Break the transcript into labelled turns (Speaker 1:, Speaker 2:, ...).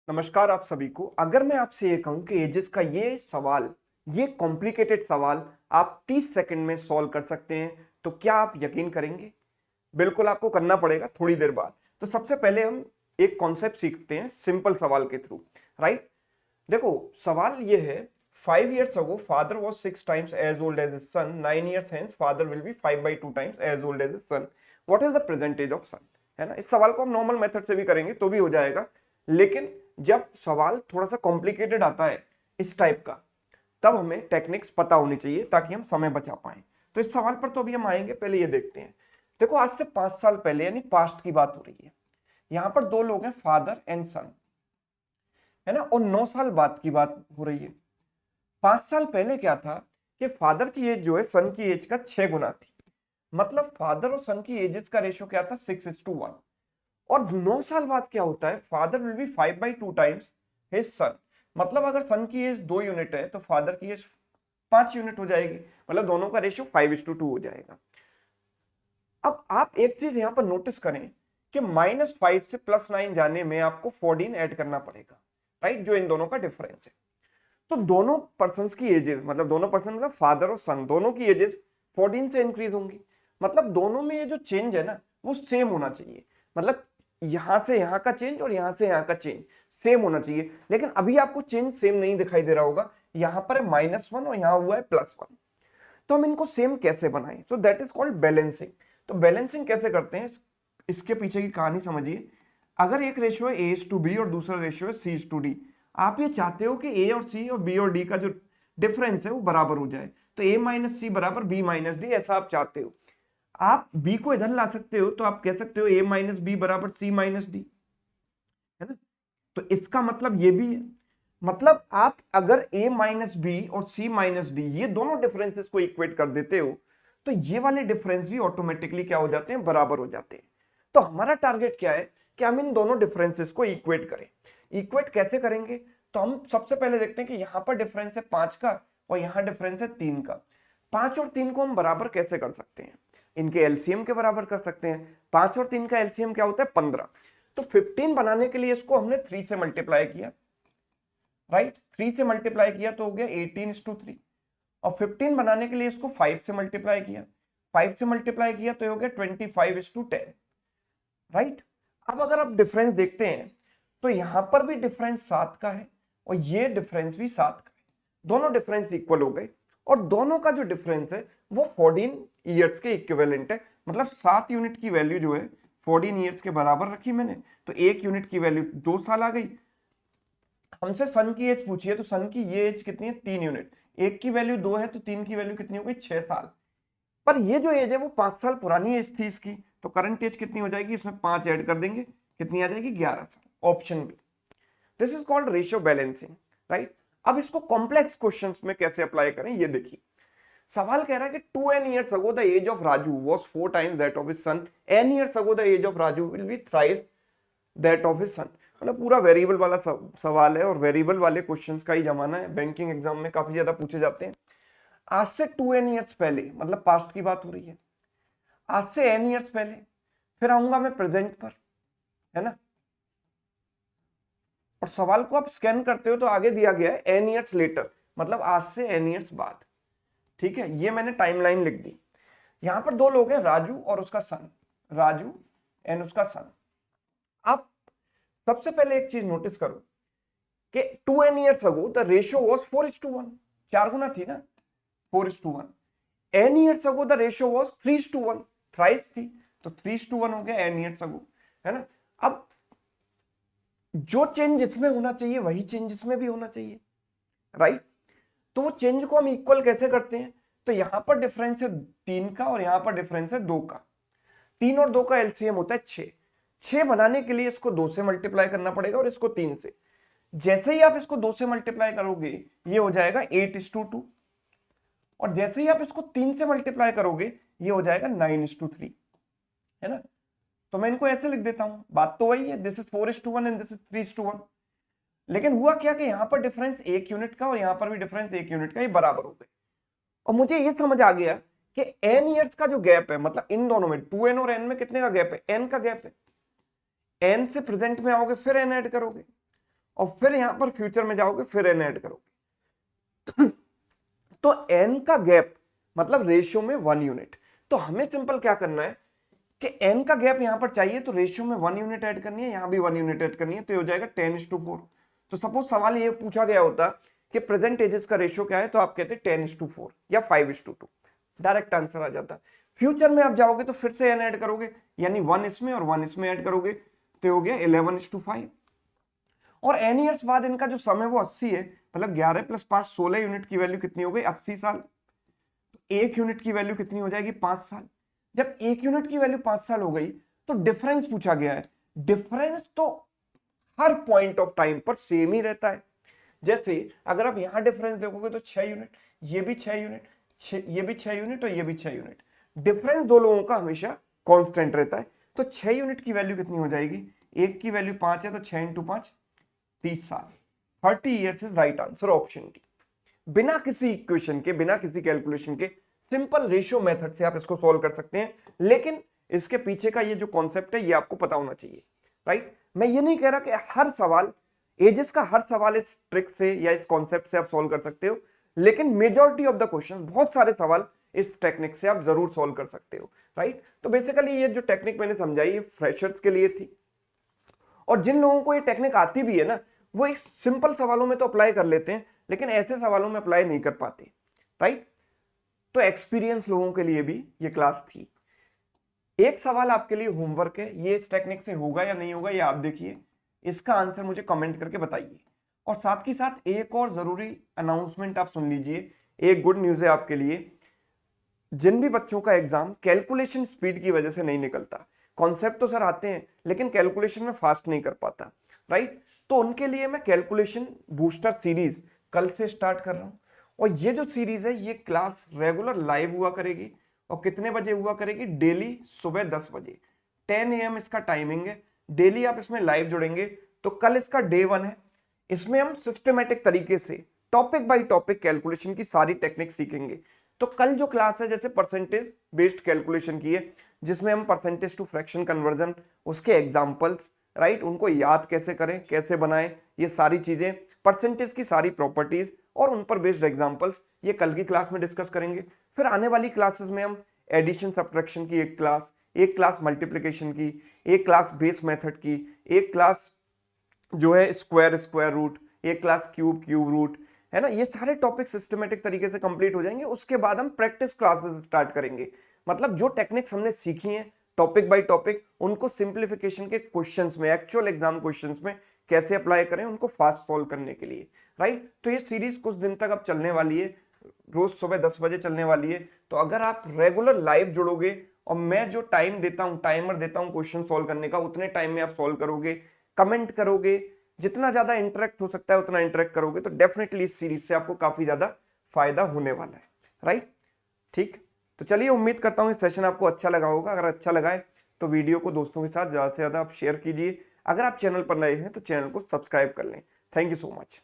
Speaker 1: नमस्कार आप सभी को। अगर मैं आपसे ये कहूं कि एजेस का ये सवाल, ये कॉम्प्लिकेटेड सवाल आप 30 सेकंड में सॉल्व कर सकते हैं, तो क्या आप यकीन करेंगे? बिल्कुल आपको करना पड़ेगा थोड़ी देर बाद। तो सबसे पहले हम एक कॉन्सेप्ट सीखते हैं सिंपल सवाल के थ्रू, राइट? देखो, सवाल ये है, 5 years ago father was 6 times as old as his son. 9 years hence father will be 5/2 times as old as his son. What is the present age of son? है ना? इस सवाल को हम नॉर्मल मेथड से भी करेंगे तो भी हो जाएगा, लेकिन जब सवाल थोड़ा सा कॉम्प्लिकेटेड आता है इस टाइप का, तब हमें टेक्निक्स पता होनी चाहिए ताकि हम समय बचा पाए। तो इस सवाल पर तो अभी हम आएंगे, पहले ये देखते हैं। देखो, आज से 5 साल पहले यानी पास्ट की बात हो रही है। यहां पर दो लोग हैं, फादर एंड सन, है ना? और 9 साल बाद की बात हो रही है। 5 साल पहले क्या था कि फादर की एज जो है सन की एज का 6 गुना थी। मतलब फादर और सन की एजेस का रेशियो क्या था? 6:1। और 9 साल बाद क्या होता है? Father will be 5/2 times his son. मतलब अगर सन की एज 2 यूनिट है तो फादर की एज 5 यूनिट हो जाएगी। मतलब दोनों का रेशियो 5:2 हो जाएगा। अब आप एक चीज यहां पर नोटिस करें कि -5 से +9 जाने में आपको 14 ऐड करना पड़ेगा, राइट? जो इन दोनों का डिफरेंस है। तो दोनों पर्सन्स की एजेस, मतलब दोनों पर्सन मतलब फादर और सन, दोनों की एजेस 14 से इंक्रीज होंगी। मतलब दोनों में ये जो चेंज है ना, वो सेम होना चाहिए। मतलब यहां से यहां का चेंज और यहां से यहां का चेंज सेम होना चाहिए। लेकिन अभी आपको चेंज सेम नहीं दिखाई दे रहा होगा। यहां पर है -1 और यहां हुआ है +1। तो हम इनको सेम कैसे बनाएं? So that is called balancing. तो बैलेंसिंग कैसे करते हैं, इसके पीछे की कहानी समझिए। अगर एक रेशियो है A:B और दूसरा रेशियो है C:D, आप ये चाहते हो कि ए और सी और बी और डी का जो डिफरेंस है वो बराबर हो जाए। तो A-C बराबर B-D, ऐसा आप चाहते हो। आप B को इधर ला सकते हो, तो आप कह सकते हो A-B बराबर C-D, है ना? तो इसका मतलब ये भी है। मतलब आप अगर A-B और C-D ये दोनों डिफरेंसेस को इक्वेट कर देते हो, तो ये वाले डिफरेंस भी ऑटोमेटिकली क्या हो जाते हैं? बराबर हो जाते हैं। तो हमारा टारगेट क्या है कि हम इन दोनों डिफरेंसेस को इक्वेट करें। इक्वेट कैसे करेंगे? तो हम सबसे पहले देखते हैं कि यहां पर डिफरेंस है 5 का और यहां डिफरेंस है 3 का। 5 और 3 को हम बराबर कैसे कर सकते हैं? इनके एलसीएम के बराबर कर सकते हैं। 5 और 3 का एलसीएम क्या होता है? 15। तो 15 बनाने के लिए इसको हमने 3 से मल्टीप्लाई किया, राइट? 3 से मल्टीप्लाई किया तो हो गया 18:3। और 15 बनाने के लिए इसको 5 से मल्टीप्लाई किया, 5 से मल्टीप्लाई किया तो हो गया 25:10, राइट? अब अगर आप डिफरेंस देखते हैं तो यहां पर भी डिफरेंस 7 का है और ये डिफरेंस भी 7 का है। दोनों डिफरेंस इक्वल हो गए और दोनों का जो डिफरेंस है वो 14 ईयर्स के इक्विवेलेंट है। मतलब 7 यूनिट की वैल्यू जो है 14 ईयर्स के बराबर रखी मैंने, तो 1 यूनिट की वैल्यू 2 साल आ गई। हमसे सन की एज पूछी है तो सन की ये एज कितनी है? 3 यूनिट। 1 की वैल्यू 2 है तो 3 की वैल्यू कितनी हो गई? 6 साल। पर ये जो एज है वो 5 साल पुरानी एज थी इसकी, तो करंट एज कितनी हो जाएगी? इसमें 5 ऐड कर देंगे, कितनी आ जाएगी? 11 साल। Option B. This is called ratio balancing, right? अब इसको कॉम्प्लेक्स क्वेश्चंस में कैसे अप्लाई करें ये देखिए। सवाल कह रहा है कि 2n years ago the age of Raju was 4 times that of his son. n years ago the age of Raju will be thrice that of his son. मतलब पूरा वेरिएबल वाला सवाल है और वेरिएबल वाले क्वेश्चंस का ही जमाना है। बैंकिंग एग्जाम में काफी ज्यादा पूछे जाते हैं। आज से 2n years पहले, मतलब पास्ट की बात हो रही है, आज से n years पहले। फिर आऊंगा मैं प्रेजेंट पर, है ना? और सवाल को आप स्कैन करते हो तो आगे दिया गया है n years later, मतलब आज से n years बाद। ठीक है, ये मैंने टाइमलाइन लिख दी। यहां पर दो लोग हैं, राजू और उसका सन, राजू एंड उसका सन। आप सबसे पहले एक चीज नोटिस करो कि 2n years ago the ratio was 4:1, 4 गुना थी ना, 4:1। n years ago the ratio was 3:1, thrice थी, तो 3:1 हो गया n years ago, है ना? अब जो चेंज इसमें होना चाहिए वही चेंज इसमें भी होना चाहिए, राइट? तो वो चेंज को हम इक्वल कैसे करते हैं? तो यहां पर डिफरेंस है 3 का और यहां पर डिफरेंस है 2 का। 3 और 2 का एलसीएम होता है 6। 6 बनाने के लिए इसको 2 से मल्टीप्लाई करना पड़ेगा और इसको 3 से। जैसे ही आप इसको 2 से मल्टीप्लाई करोगे ये हो जाएगा 8:2, और जैसे ही आप इसको 3 से मल्टीप्लाई करोगे ये हो जाएगा 9:3, है ना? तो मैं इनको ऐसे लिख देता हूं, बात तो वही है, this is 4:1 and this is 3:1। लेकिन हुआ क्या कि यहां पर डिफरेंस 1 यूनिट का और यहां पर भी डिफरेंस 1 यूनिट का, ये बराबर हो गए। और मुझे ये समझ आ गया कि n ईयर्स का जो गैप है, मतलब इन दोनों में 2n और n में कितने का गैप है? n का गैप है। n से प्रेजेंट में आओगे फिर n ऐड करोगे, और फिर यहां पर फ्यूचर में जाओगे, फिर n ऐड करोगे। तो n का गैप मतलब रेशियो में 1 यूनिट। तो हमें सिंपल क्या करना है कि n का गैप यहां पर चाहिए, तो रेशियो में 1 यूनिट ऐड करनी है, यहां भी 1 यूनिट ऐड करनी है, तो ये हो जाएगा 10:4। तो सपोज सवाल ये पूछा गया होता कि प्रेजेंट एजेस का रेशियो क्या है, तो आप कहते 10:4 या 5:2, डायरेक्ट आंसर आ जाता। फ्यूचर में आप जाओगे तो फिर से n ऐड करोगे, यानी 1 इसमें और 1 इसमें ऐड करोगे, तो हो गया 11:5। और n ईयर्स बाद इनका जो सम है वो 80 है, मतलब 11 + 5 16 यूनिट की वैल्यू कितनी हो गई, 80 साल। एक यूनिट की वैल्यू कितनी हो जाएगी, 5 साल। जब एक यूनिट की वैल्यू 5 साल हो गई तो डिफरेंस पूछा गया है। डिफरेंस तो हर पॉइंट ऑफ टाइम पर सेम ही रहता है। जैसे अगर आप यहां डिफरेंस देखोगे तो 6 यूनिट, ये भी 6 यूनिट, ये भी 6 यूनिट और ये भी 6 यूनिट। डिफरेंस दो लोगों का हमेशा कांस्टेंट रहता है। तो 6 यूनिट की वैल्यू कितनी हो जाएगी, एक की वैल्यू 5 है, तो 6 × 5 30 साल। 30 years is right answer, option D. बिना किसी इक्वेशन के, बिना किसी कैलकुलेशन के, सिंपल रेशियो मेथड से आप इसको सॉल्व कर सकते हैं। लेकिन इसके पीछे का ये जो कॉन्सेप्ट है ये आपको पता होना चाहिए, राइट। मैं ये नहीं कह रहा कि हर सवाल, एजेस का हर सवाल इस ट्रिक से या इस कॉन्सेप्ट से आप सॉल्व कर सकते हो, लेकिन मेजॉरिटी ऑफ द क्वेश्चन, बहुत सारे सवाल इस टेक्निक से आप जरूर सॉल्व कर सकते हो, राइट। तो बेसिकली ये जो टेक्निक मैंने समझाई, ये फ्रेशर्स के लिए थी। और जिन लोगों को ये टेक्निक आती भी है ना, वो एक सिंपल सवालों में तो अप्लाई कर लेते हैं, लेकिन ऐसे सवालों में अप्लाई नहीं कर पाते, राइट। तो एक्सपीरियंस लोगों के लिए भी ये क्लास थी। एक सवाल आपके लिए होमवर्क है, ये इस टेक्निक से होगा या नहीं होगा ये आप देखिए, इसका आंसर मुझे कमेंट करके बताइए। और साथ ही साथ एक और जरूरी अनाउंसमेंट आप सुन लीजिए, एक गुड न्यूज है आपके लिए। जिन भी बच्चों का एग्जाम कैलकुलेशन स्पीड की वजह से नहीं निकलता, कॉन्सेप्ट तो सर आते हैं लेकिन कैलकुलेशन में फास्ट नहीं कर पाता, राइट, तो उनके लिए मैं कैलकुलेशन बूस्टर सीरीज कल से स्टार्ट कर रहा हूं। और ये जो सीरीज है ये क्लास रेगुलर लाइव हुआ करेगी। और कितने बजे हुआ करेगी, डेली सुबह 10 बजे, 10 AM इसका टाइमिंग है। डेली आप इसमें लाइव जुड़ेंगे। तो कल इसका डे 1 है, इसमें हम सिस्टमेटिक तरीके से टॉपिक बाय टॉपिक कैलकुलेशन की सारी टेक्निक सीखेंगे। तो कल जो क्लास है जैसे परसेंटेज बेस्ड कैलकुलेशन की है, जिसमें हम परसेंटेज टू फ्रैक्शन कन्वर्जन, उसके एग्जांपल्स, राइट, उनको याद कैसे करें, कैसे बनाएं, ये सारी चीजें, परसेंटेज की सारी प्रॉपर्टीज और उन पर बेस्ड एग्जांपल्स, ये कल की क्लास में डिस्कस करेंगे। फिर आने वाली क्लासेस में हम एडिशन सब्ट्रैक्शन की एक क्लास मल्टीप्लिकेशन की, एक क्लास बेस मेथड की, एक क्लास जो है स्क्वायर रूट, एक क्लास क्यूब रूट, है ना। ये सारे टॉपिक सिस्टमेटिक तरीके से कंप्लीट हो जाएंगे। उसके बाद हम प्रैक्टिस क्लासेस स्टार्ट करेंगे, मतलब जो टेक्निक्स हमने सीखी हैं टॉपिक बाय टॉपिक, उनको सिंप्लीफिकेशन के क्वेश्चंस में, एक्चुअल एग्जाम क्वेश्चंस में कैसे अप्लाई करें, उनको फास्ट सॉल्व करने के लिए, राइट। तो ये सीरीज कुछ दिन तक अब चलने वाली है, रोज सुबह 10 बजे चलने वाली है। तो अगर आप रेगुलर लाइव जुड़ोगे और मैं जो टाइम देता हूं, टाइमर देता हूं क्वेश्चन सॉल्व करने का, उतने टाइम में आप सॉल्व करोगे, कमेंट करोगे, जितना ज्यादा इंटरेक्ट हो सकता है उतना इंटरेक्ट करोगे, तो डेफिनेटली इस सीरीज से आपको काफी ज्यादा फायदा होने वाला है, राइट। ठीक, तो चलिए, उम्मीद करता हूँ इस सेशन आपको अच्छा लगा होगा। अगर अच्छा लगा है तो वीडियो को दोस्तों के साथ ज्यादा से ज्यादा आप शेयर कीजिए। अगर आप चैनल पर नए हैं तो चैनल को सब्सक्राइब कर लें। Thank you so much.